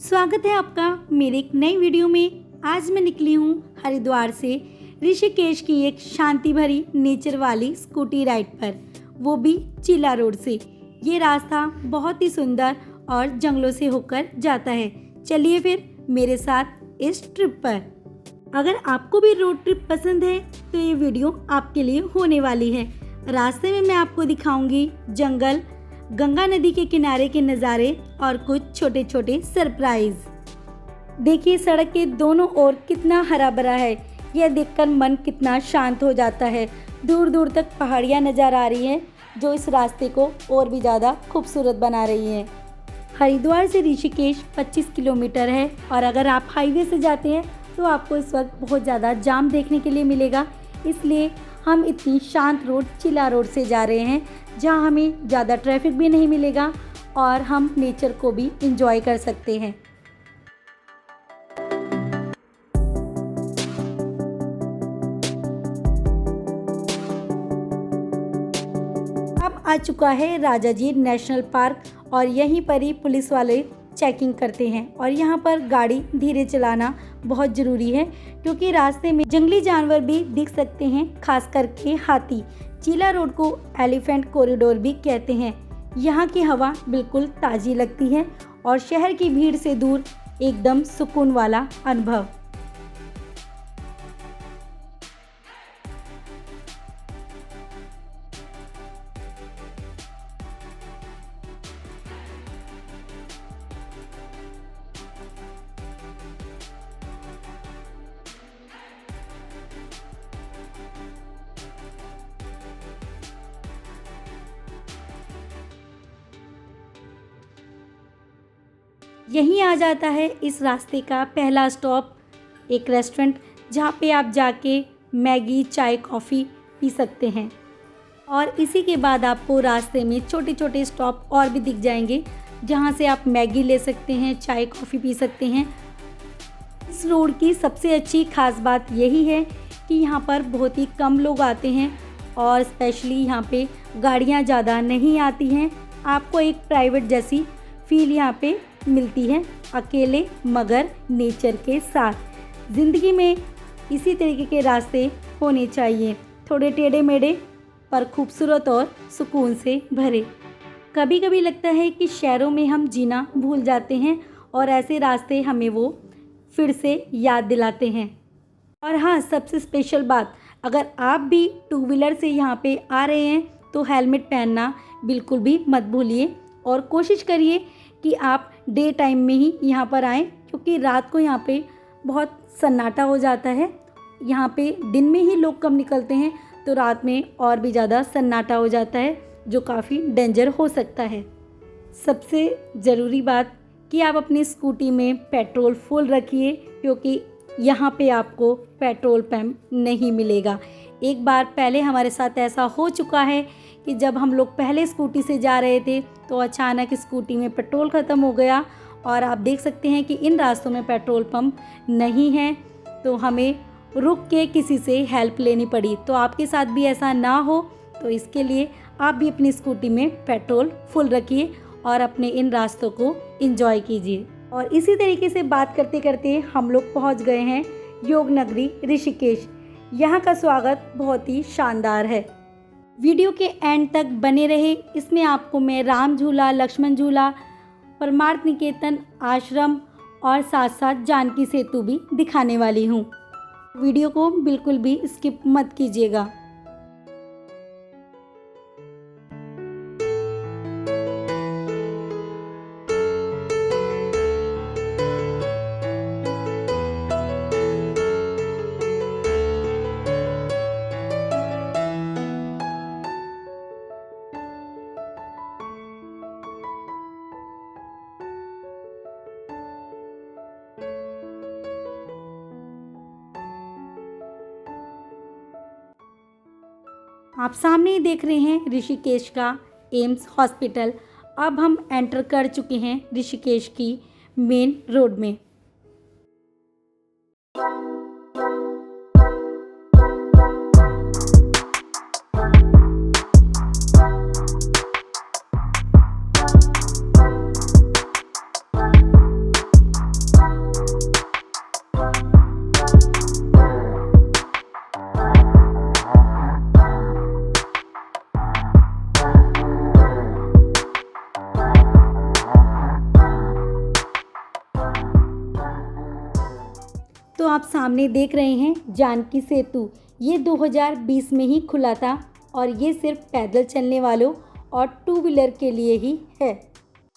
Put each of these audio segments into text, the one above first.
स्वागत है आपका मेरे एक नई वीडियो में। आज मैं निकली हूँ हरिद्वार से ऋषिकेश की एक शांति भरी नेचर वाली स्कूटी राइड पर, वो भी चिला रोड से। ये रास्ता बहुत ही सुंदर और जंगलों से होकर जाता है। चलिए फिर मेरे साथ इस ट्रिप पर। अगर आपको भी रोड ट्रिप पसंद है तो ये वीडियो आपके लिए होने वाली है। रास्ते में मैं आपको दिखाऊंगी जंगल, गंगा नदी के किनारे के नज़ारे और कुछ छोटे छोटे सरप्राइज। देखिए सड़क के दोनों ओर कितना हरा भरा है। यह देखकर मन कितना शांत हो जाता है। दूर दूर तक पहाड़ियाँ नज़र आ रही हैं जो इस रास्ते को और भी ज़्यादा खूबसूरत बना रही हैं। हरिद्वार से ऋषिकेश 25 किलोमीटर है और अगर आप हाईवे से जाते हैं तो आपको इस वक्त बहुत ज़्यादा जाम देखने के लिए मिलेगा। इसलिए हम इतनी शांत रोड चिला रोड से जा रहे हैं जहां हमें ज़्यादा ट्रैफिक भी नहीं मिलेगा और हम नेचर को भी एंजॉय कर सकते हैं। अब आ चुका है राजाजी नेशनल पार्क और यहीं पर ही पुलिस वाले चेकिंग करते हैं और यहाँ पर गाड़ी धीरे चलाना बहुत ज़रूरी है क्योंकि रास्ते में जंगली जानवर भी दिख सकते हैं, खास करके हाथी। चिला रोड को एलिफेंट कॉरिडोर भी कहते हैं। यहाँ की हवा बिल्कुल ताज़ी लगती है और शहर की भीड़ से दूर एकदम सुकून वाला अनुभव। यहीं आ जाता है इस रास्ते का पहला स्टॉप, एक रेस्टोरेंट जहाँ पे आप जाके मैगी, चाय, कॉफ़ी पी सकते हैं। और इसी के बाद आपको रास्ते में छोटे छोटे स्टॉप और भी दिख जाएंगे जहाँ से आप मैगी ले सकते हैं, चाय, कॉफ़ी पी सकते हैं। इस रोड की सबसे अच्छी खास बात यही है कि यहाँ पर बहुत ही कम लोग आते हैं और स्पेशली यहाँ पे गाड़ियाँ ज़्यादा नहीं आती हैं। आपको एक प्राइवेट जैसी फील यहाँ पे मिलती है, अकेले मगर नेचर के साथ। ज़िंदगी में इसी तरीके के रास्ते होने चाहिए, थोड़े टेढ़े मेढ़े पर खूबसूरत और सुकून से भरे। कभी कभी लगता है कि शहरों में हम जीना भूल जाते हैं और ऐसे रास्ते हमें वो फिर से याद दिलाते हैं। और हाँ, सबसे स्पेशल बात, अगर आप भी टू व्हीलर से यहाँ पे आ रहे हैं तो हेलमेट पहनना बिल्कुल भी मत भूलिए और कोशिश करिए कि आप डे टाइम में ही यहाँ पर आएँ क्योंकि रात को यहाँ पे बहुत सन्नाटा हो जाता है। यहाँ पे दिन में ही लोग कम निकलते हैं तो रात में और भी ज़्यादा सन्नाटा हो जाता है जो काफ़ी डेंजर हो सकता है। सबसे ज़रूरी बात कि आप अपनी स्कूटी में पेट्रोल फुल रखिए क्योंकि यहाँ पे आपको पेट्रोल पंप नहीं मिलेगा। एक बार पहले हमारे साथ ऐसा हो चुका है कि जब हम लोग पहले स्कूटी से जा रहे थे तो अचानक स्कूटी में पेट्रोल ख़त्म हो गया और आप देख सकते हैं कि इन रास्तों में पेट्रोल पंप नहीं है तो हमें रुक के किसी से हेल्प लेनी पड़ी। तो आपके साथ भी ऐसा ना हो तो इसके लिए आप भी अपनी स्कूटी में पेट्रोल फुल रखिए और अपने इन रास्तों को एंजॉय कीजिए। और इसी तरीके से बात करते करते हम लोग पहुंच गए हैं योग नगरी ऋषिकेश। यहाँ का स्वागत बहुत ही शानदार है। वीडियो के एंड तक बने रहे, इसमें आपको मैं राम झूला, लक्ष्मण झूला, परमार्थ निकेतन आश्रम और साथ साथ जानकी सेतु भी दिखाने वाली हूँ। वीडियो को बिल्कुल भी स्किप मत कीजिएगा। आप सामने ही देख रहे हैं ऋषिकेश का एम्स हॉस्पिटल। अब हम एंटर कर चुके हैं ऋषिकेश की मेन रोड में। दोस्तों, आप सामने देख रहे हैं जानकी सेतु। ये 2020 में ही खुला था और ये सिर्फ पैदल चलने वालों और टू व्हीलर के लिए ही है।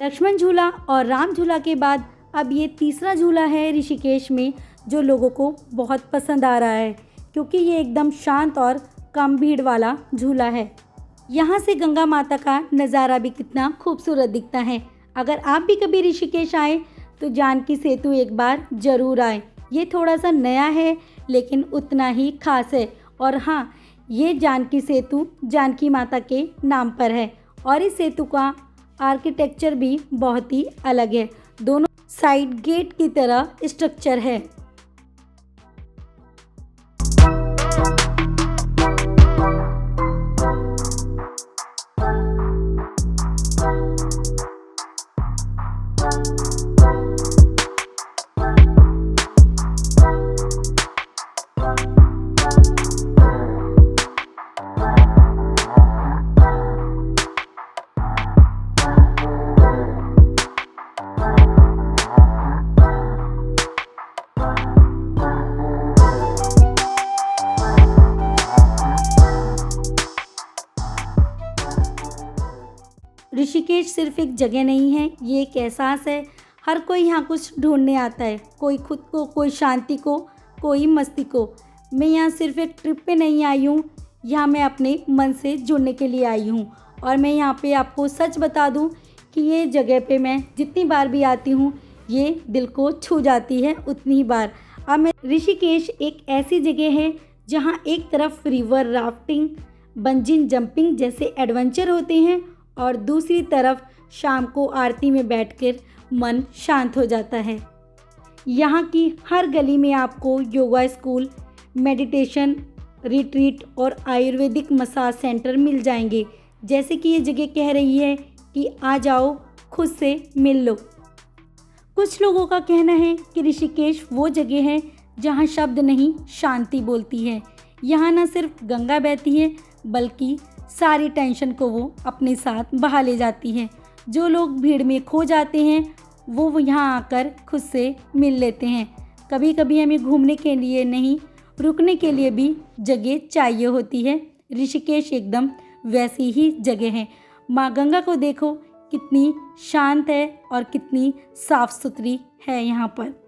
लक्ष्मण झूला और राम झूला के बाद अब ये तीसरा झूला है ऋषिकेश में, जो लोगों को बहुत पसंद आ रहा है क्योंकि ये एकदम शांत और कम भीड़ वाला झूला है। यहाँ से गंगा माता का नज़ारा भी कितना खूबसूरत दिखता है। अगर आप भी कभी ऋषिकेश आए तो जानकी सेतु एक बार ज़रूर आए। ये थोड़ा सा नया है लेकिन उतना ही खास है। और हाँ, ये जानकी सेतु जानकी माता के नाम पर है और इस सेतु का आर्किटेक्चर भी बहुत ही अलग है। दोनों साइड गेट की तरह स्ट्रक्चर है। ऋषिकेश सिर्फ एक जगह नहीं है, ये एक एहसास है। हर कोई यहाँ कुछ ढूंढने आता है, कोई खुद को, कोई शांति को, कोई मस्ती को। मैं यहाँ सिर्फ एक ट्रिप पे नहीं आई हूँ, यहाँ मैं अपने मन से जुड़ने के लिए आई हूँ। और मैं यहाँ पे आपको सच बता दूँ कि ये जगह पे मैं जितनी बार भी आती हूँ ये दिल को छू जाती है उतनी ही बार। अब मैं ऋषिकेश एक ऐसी जगह है जहाँ एक तरफ रिवर राफ्टिंग, बंजिंग जंपिंग जैसे एडवेंचर होते हैं और दूसरी तरफ शाम को आरती में बैठकर मन शांत हो जाता है। यहाँ की हर गली में आपको योगा स्कूल, मेडिटेशन रिट्रीट और आयुर्वेदिक मसाज सेंटर मिल जाएंगे। जैसे कि ये जगह कह रही है कि आ जाओ, खुद से मिल लो। कुछ लोगों का कहना है कि ऋषिकेश वो जगह है जहाँ शब्द नहीं, शांति बोलती है। यहाँ न सिर्फ गंगा बहती है बल्कि सारी टेंशन को वो अपने साथ बहा ले जाती है। जो लोग भीड़ में खो जाते हैं वो यहाँ आकर खुद से मिल लेते हैं। कभी कभी हमें घूमने के लिए नहीं, रुकने के लिए भी जगह चाहिए होती है। ऋषिकेश एकदम वैसी ही जगह है। माँ गंगा को देखो, कितनी शांत है और कितनी साफ सुथरी है यहाँ पर।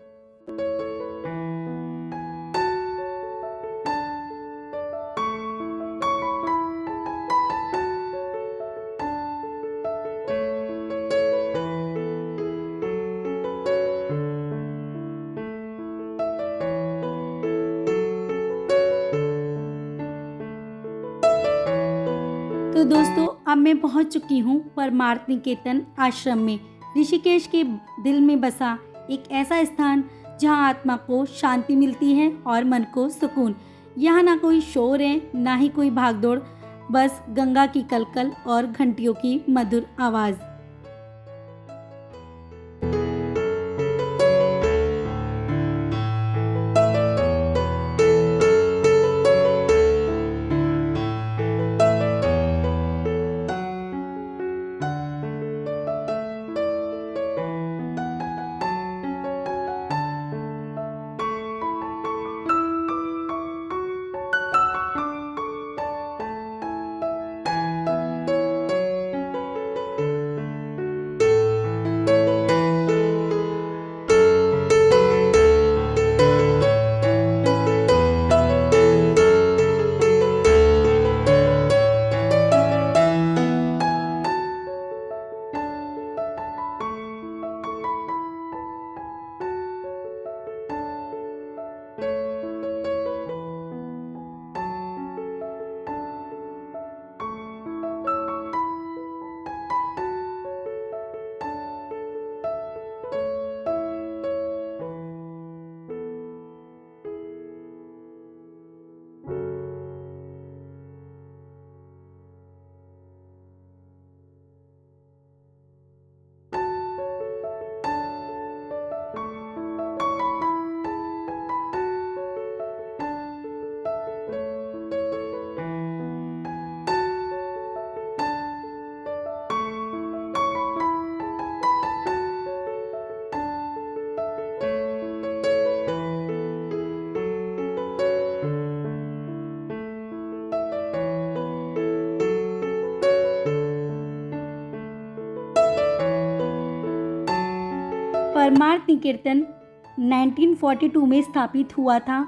तो दोस्तों, अब मैं पहुंच चुकी हूं परमार्थ निकेतन आश्रम में। ऋषिकेश के दिल में बसा एक ऐसा स्थान जहां आत्मा को शांति मिलती है और मन को सुकून। यहाँ ना कोई शोर है, ना ही कोई भागदौड़, बस गंगा की कलकल और घंटियों की मधुर आवाज़। परमार्थ निकेतन 1942 में स्थापित हुआ था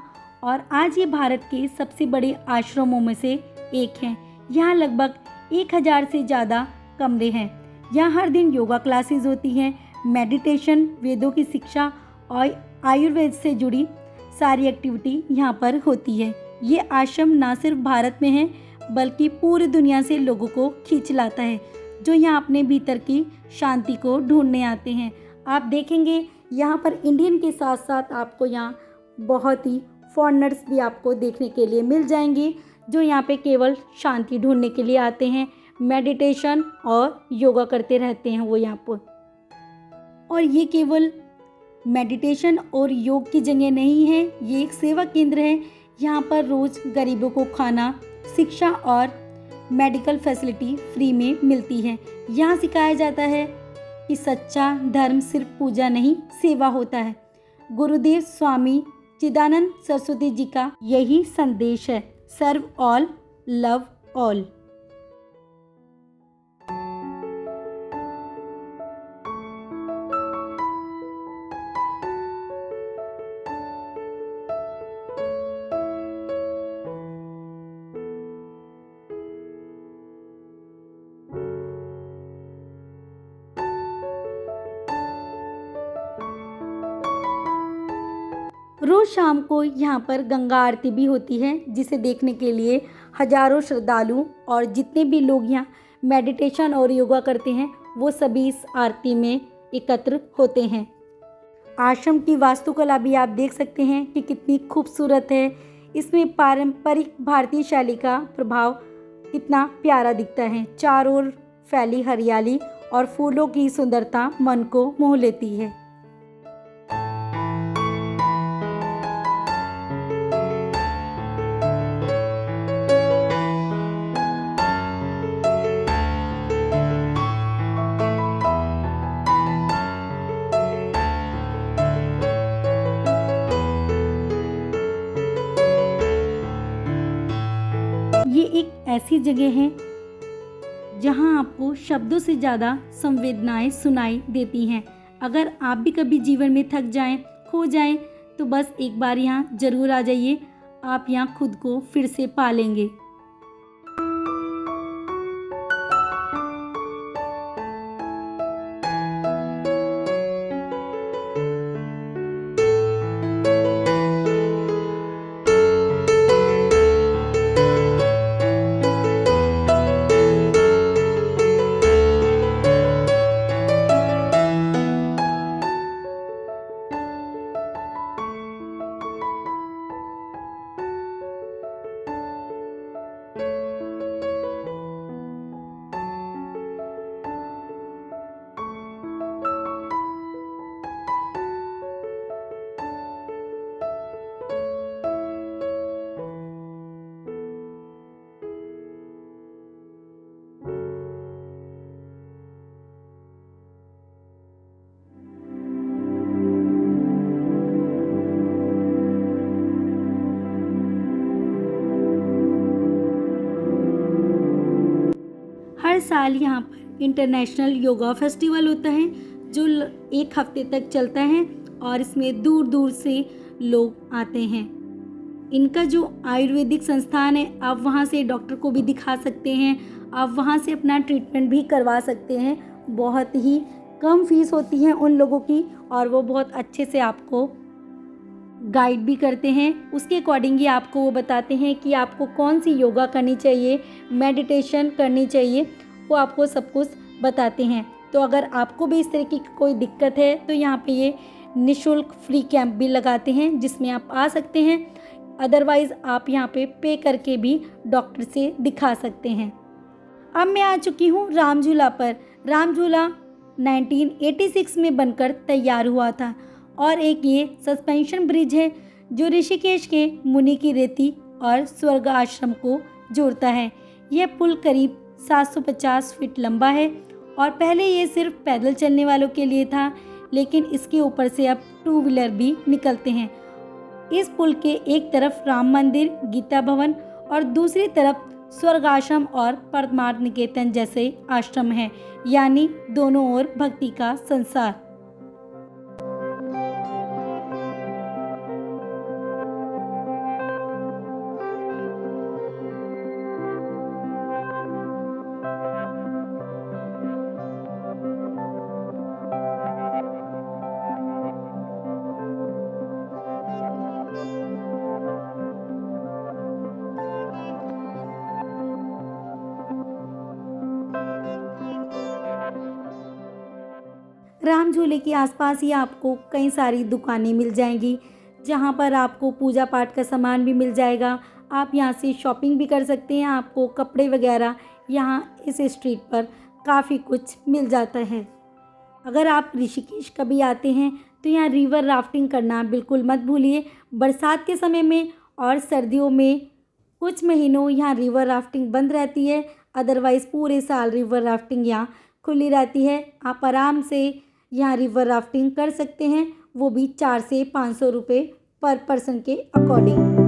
और आज ये भारत के सबसे बड़े आश्रमों में से एक है। यहाँ लगभग 1000 से ज़्यादा कमरे हैं। यहाँ हर दिन योगा क्लासेस होती हैं, मेडिटेशन, वेदों की शिक्षा और आयुर्वेद से जुड़ी सारी एक्टिविटी यहाँ पर होती है। ये आश्रम ना सिर्फ भारत में है बल्कि पूरी दुनिया से लोगों को खींच लाता है जो यहाँ अपने भीतर की शांति को ढूंढने आते हैं। आप देखेंगे यहाँ पर इंडियन के साथ साथ आपको यहाँ बहुत ही फॉरेनर्स भी आपको देखने के लिए मिल जाएंगे जो यहाँ पे केवल शांति ढूंढने के लिए आते हैं, मेडिटेशन और योगा करते रहते हैं वो यहाँ पर। और ये केवल मेडिटेशन और योग की जगह नहीं है, ये एक सेवा केंद्र है। यहाँ पर रोज़ गरीबों को खाना, शिक्षा और मेडिकल फैसिलिटी फ्री में मिलती है। यहाँ सिखाया जाता है कि सच्चा धर्म सिर्फ पूजा नहीं, सेवा होता है। गुरुदेव स्वामी चिदानंद सरस्वती जी का यही संदेश है, सर्व ऑल, लव ऑल। रोज़ शाम को यहाँ पर गंगा आरती भी होती है जिसे देखने के लिए हजारों श्रद्धालु और जितने भी लोग यहाँ मेडिटेशन और योगा करते हैं वो सभी इस आरती में एकत्र होते हैं। आश्रम की वास्तुकला भी आप देख सकते हैं कि कितनी खूबसूरत है। इसमें पारंपरिक भारतीय शैली का प्रभाव कितना प्यारा दिखता है। चारों ओर फैली हरियाली और फूलों की सुंदरता मन को मोह लेती है। ये एक ऐसी जगह है जहां आपको शब्दों से ज़्यादा संवेदनाएं सुनाई देती हैं। अगर आप भी कभी जीवन में थक जाएं, खो जाएं, तो बस एक बार यहाँ ज़रूर आ जाइए। आप यहाँ खुद को फिर से पा लेंगे। हर साल यहाँ पर इंटरनेशनल योगा फेस्टिवल होता है जो 1 हफ्ते तक चलता है और इसमें दूर दूर से लोग आते हैं। इनका जो आयुर्वेदिक संस्थान है, आप वहाँ से डॉक्टर को भी दिखा सकते हैं, आप वहाँ से अपना ट्रीटमेंट भी करवा सकते हैं। बहुत ही कम फीस होती है उन लोगों की और वो बहुत अच्छे से आपको गाइड भी करते हैं। उसके अकॉर्डिंग ही आपको वो बताते हैं कि आपको कौन सी योगा करनी चाहिए, मेडिटेशन करनी चाहिए, वो आपको सब कुछ बताते हैं। तो अगर आपको भी इस तरह की कोई दिक्कत है तो यहाँ पे ये निःशुल्क फ्री कैंप भी लगाते हैं जिसमें आप आ सकते हैं। अदरवाइज़ आप यहाँ पे करके भी डॉक्टर से दिखा सकते हैं। अब मैं आ चुकी हूँ राम झूला पर। राम झूला 1986 में बनकर तैयार हुआ था और एक ये सस्पेंशन ब्रिज है जो ऋषिकेश के मुनि की रेती और स्वर्ग आश्रम को जोड़ता है। यह पुल करीब 750 फीट लंबा है और पहले ये सिर्फ पैदल चलने वालों के लिए था, लेकिन इसके ऊपर से अब 2 व्हीलर भी निकलते हैं। इस पुल के एक तरफ राम मंदिर, गीता भवन और दूसरी तरफ स्वर्ग आश्रम और परमार्थ निकेतन जैसे आश्रम हैं, यानी दोनों ओर भक्ति का संसार। राम झूले के आसपास ही आपको कई सारी दुकानें मिल जाएंगी, जहां पर आपको पूजा पाठ का सामान भी मिल जाएगा। आप यहां से शॉपिंग भी कर सकते हैं। आपको कपड़े वगैरह यहां इस स्ट्रीट पर काफ़ी कुछ मिल जाता है। अगर आप ऋषिकेश कभी आते हैं तो यहाँ रिवर राफ्टिंग करना बिल्कुल मत भूलिए। बरसात के समय में और सर्दियों में कुछ महीनों यहाँ रिवर राफ्टिंग बंद रहती है, अदरवाइज़ पूरे साल रिवर राफ्टिंग यहाँ खुली रहती है। आप आराम से यहाँ रिवर राफ्टिंग कर सकते हैं, वो भी 400 से 500 रुपये पर पर्सन के अकॉर्डिंग।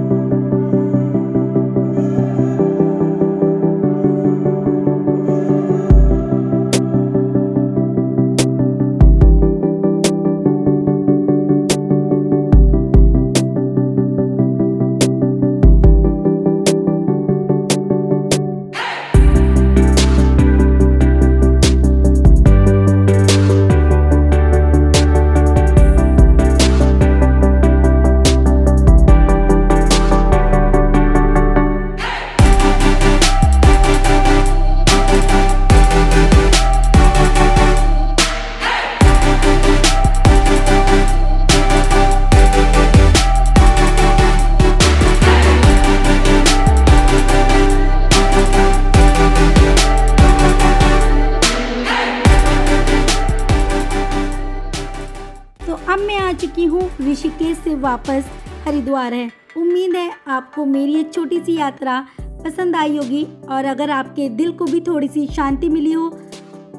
तो अब मैं आ चुकी हूँ ऋषिकेश से वापस हरिद्वार है। उम्मीद है आपको मेरी ये छोटी सी यात्रा पसंद आई होगी, और अगर आपके दिल को भी थोड़ी सी शांति मिली हो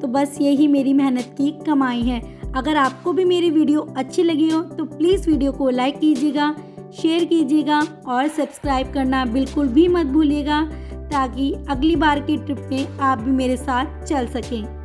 तो बस यही मेरी मेहनत की कमाई है। अगर आपको भी मेरी वीडियो अच्छी लगी हो तो प्लीज़ वीडियो को लाइक कीजिएगा, शेयर कीजिएगा और सब्सक्राइब करना बिल्कुल भी मत भूलिएगा, ताकि अगली बार की ट्रिप में आप भी मेरे साथ चल सकें।